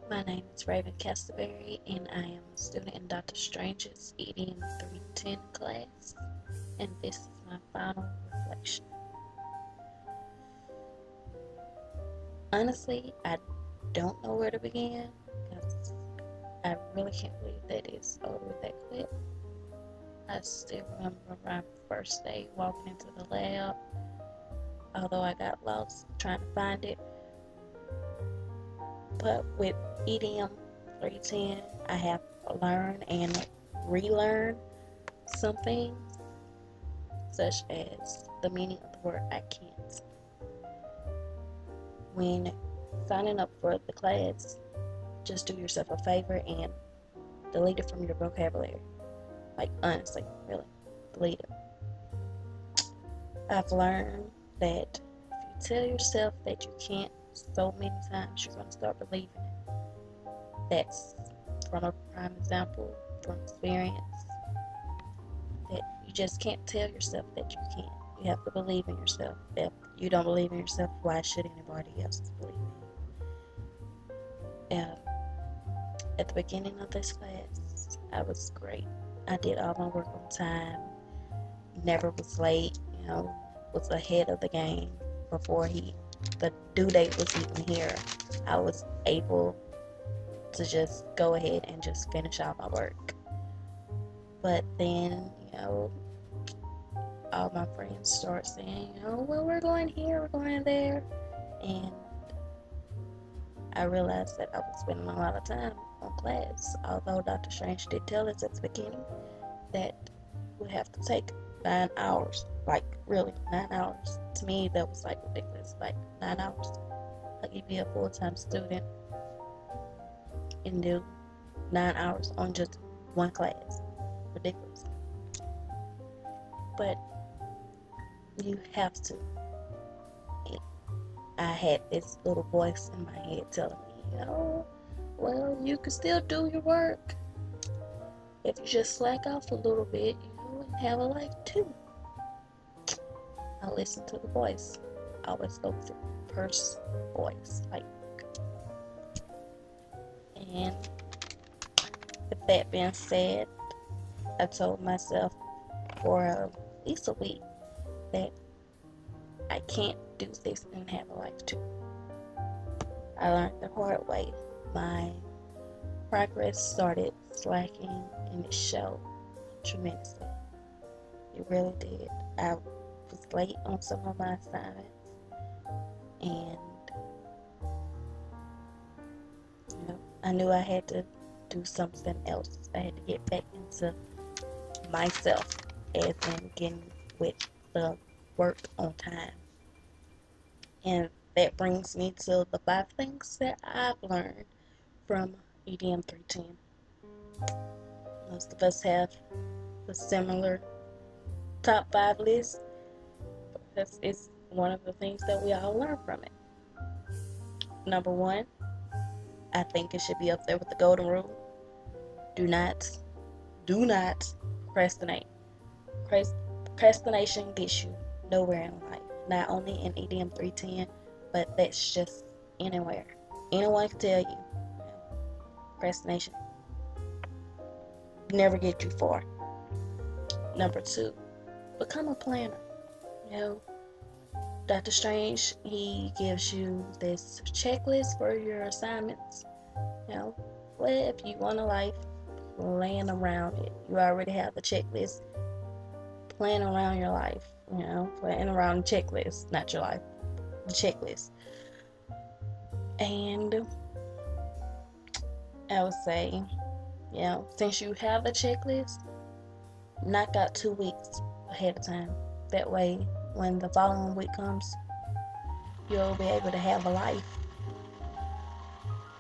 My name is Raven Castleberry, and I am a student in Dr. Strange's EDM 310 class, and this is my final reflection. Honestly, I don't know where to begin because I really can't believe that it's over that quick. I still remember my first day walking into the lab, although I got lost trying to find it. But with EDM 310, I have learned and relearned some things, such as the meaning of the word I can't. When signing up for the class, just do yourself a favor and delete it from your vocabulary. Like, honestly, really, delete it. I've learned that if you tell yourself that you can't so many times, you're going to start believing it. That's from a prime example, from experience, that you just can't tell yourself that you can't. You have to believe in yourself. If you don't believe in yourself, why should anybody else believe in you? At the beginning of this class, I was great. I did all my work on time, never was late, was ahead of the game before the due date was even here. I was able to just go ahead and just finish out my work. But then, all my friends start saying, well, we're going here, we're going there. And I realized that I was spending a lot of time on class, although Dr. Strange did tell us at the beginning that we have to take 9 hours, like really 9 hours. To me, that was like ridiculous, like 9 hours. Like you be a full-time student and do 9 hours on just one class. Ridiculous. But you have to. I had this little voice in my head telling me, well, you can still do your work if you just slack off a little bit, and have a life too. I listen to the voice. I always go with the first voice, and with that being said, I told myself for at least a week that I can't do this and have a life too. I learned the hard way. My progress started slacking and it showed tremendously. It really did. I was late on some of my assignments and I knew I had to do something else. I had to get back into myself as in getting with the work on time. And that brings me to the 5 things that I've learned from EDM 310. Most of us have a similar top 5 list because it's one of the things that we all learn from it. Number 1, I think it should be up there with the golden rule. Do not procrastinate. Procrastination gets you nowhere in life. Not only in EDM 310, but that's just anywhere. Anyone can tell you, procrastination never get you far. Number 2, become a planner. Dr. Strange, he gives you this checklist for your assignments. What if you want a life, plan around it. You already have the checklist. Plan around your life. Plan around the checklist, not your life. The checklist. And I would say, since you have a checklist, knock out 2 weeks ahead of time. That way, when the following week comes, you'll be able to have a life.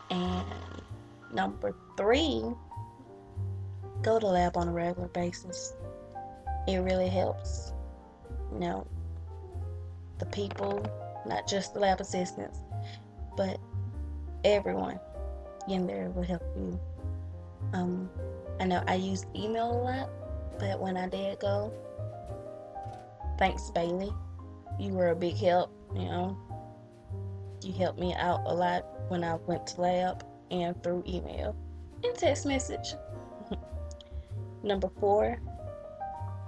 And number 3, go to lab on a regular basis. It really helps. The people, not just the lab assistants, but everyone in there will help you. I know I use email a lot, but when I did go, thanks Bailey, you were a big help. You helped me out a lot when I went to lab and through email and text message. Number 4,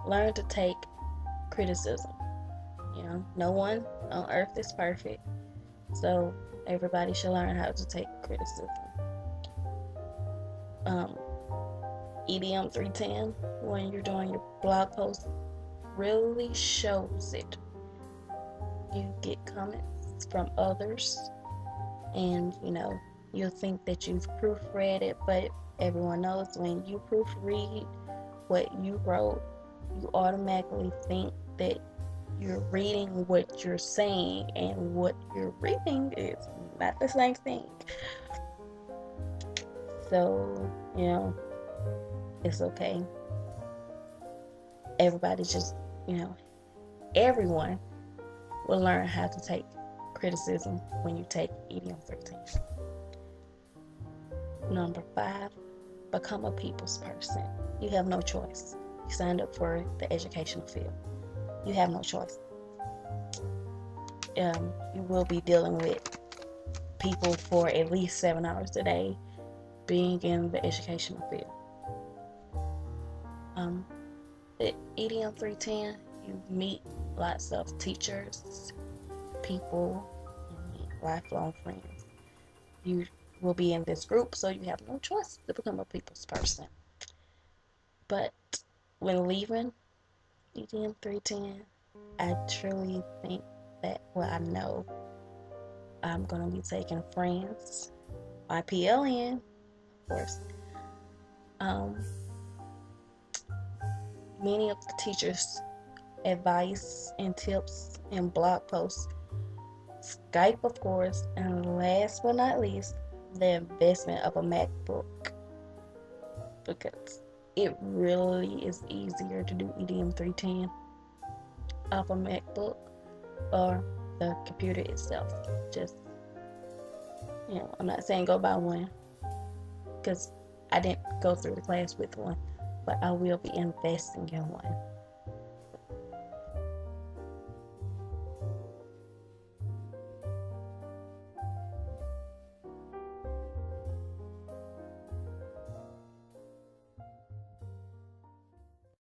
learn to take criticism. No one on earth is perfect, so everybody should learn how to take criticism. EDM 310, when you're doing your blog post, really shows it. You get comments from others, and you'll think that you've proofread it, but everyone knows when you proofread what you wrote, you automatically think that you're reading what you're saying, and what you're reading is not the same thing. So, it's okay. Everybody just, everyone will learn how to take criticism when you take EDM 13. Number 5, become a people's person. You have no choice. You signed up for the educational field. You have no choice. You will be dealing with people for at least 7 hours a day being in the educational field. The EDM 310, you meet lots of teachers, people, and lifelong friends. You will be in this group, so you have no choice to become a people's person. But when leaving EDM 310, I truly think that, I know I'm going to be taking friends, IPLN, of course. Many of the teachers' advice and tips and blog posts, Skype, of course, and last but not least, the investment of a MacBook, because it really is easier to do EDM 310 off a MacBook or the computer itself. Just, I'm not saying go buy one, because I didn't go through the class with one, but I will be investing in one.